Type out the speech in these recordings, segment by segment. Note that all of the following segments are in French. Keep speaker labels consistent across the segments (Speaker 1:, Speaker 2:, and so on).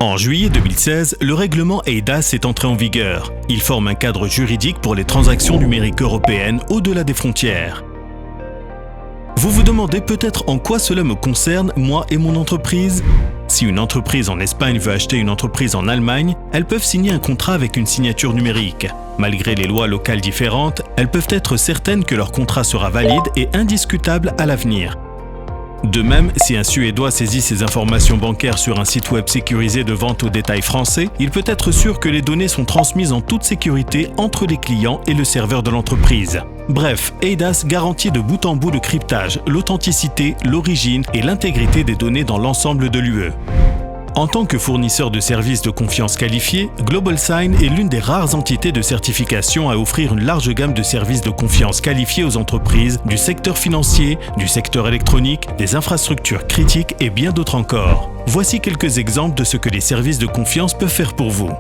Speaker 1: En juillet 2016, le règlement eIDAS est entré en vigueur. Il forme un cadre juridique pour les transactions numériques européennes au-delà des frontières. Vous vous demandez peut-être en quoi cela me concerne, moi et mon entreprise? Si une entreprise en Espagne veut acheter une entreprise en Allemagne, elles peuvent signer un contrat avec une signature numérique. Malgré les lois locales différentes, elles peuvent être certaines que leur contrat sera valide et indiscutable à l'avenir. De même, si un Suédois saisit ses informations bancaires sur un site web sécurisé de vente au détail français, il peut être sûr que les données sont transmises en toute sécurité entre les clients et le serveur de l'entreprise. Bref, eIDAS garantit de bout en bout le cryptage, l'authenticité, l'origine et l'intégrité des données dans l'ensemble de l'UE. En tant que fournisseur de services de confiance qualifiés, GlobalSign est l'une des rares entités de certification à offrir une large gamme de services de confiance qualifiés aux entreprises du secteur financier, du secteur électronique, des infrastructures critiques et bien d'autres encore. Voici quelques exemples de ce que les services de confiance peuvent faire pour vous.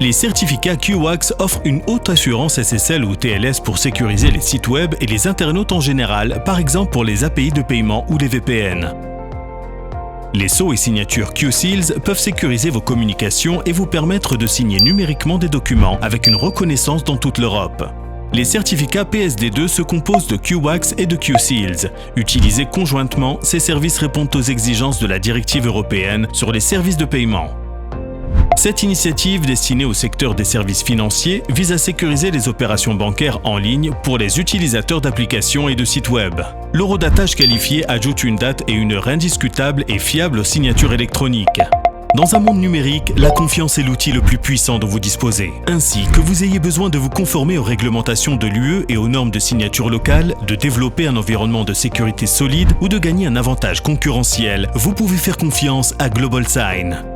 Speaker 1: Les certificats QWAX offrent une haute assurance SSL ou TLS pour sécuriser les sites web et les internautes en général, par exemple pour les API de paiement ou les VPN. Les sceaux et signatures QSeals peuvent sécuriser vos communications et vous permettre de signer numériquement des documents avec une reconnaissance dans toute l'Europe. Les certificats PSD2 se composent de QWAX et de QSeals. Utilisés conjointement, ces services répondent aux exigences de la directive européenne sur les services de paiement. Cette initiative destinée au secteur des services financiers vise à sécuriser les opérations bancaires en ligne pour les utilisateurs d'applications et de sites web. L'horodatage qualifié ajoute une date et une heure indiscutables et fiables aux signatures électroniques. Dans un monde numérique, la confiance est l'outil le plus puissant dont vous disposez. Ainsi, que vous ayez besoin de vous conformer aux réglementations de l'UE et aux normes de signature locale, de développer un environnement de sécurité solide ou de gagner un avantage concurrentiel, vous pouvez faire confiance à GlobalSign.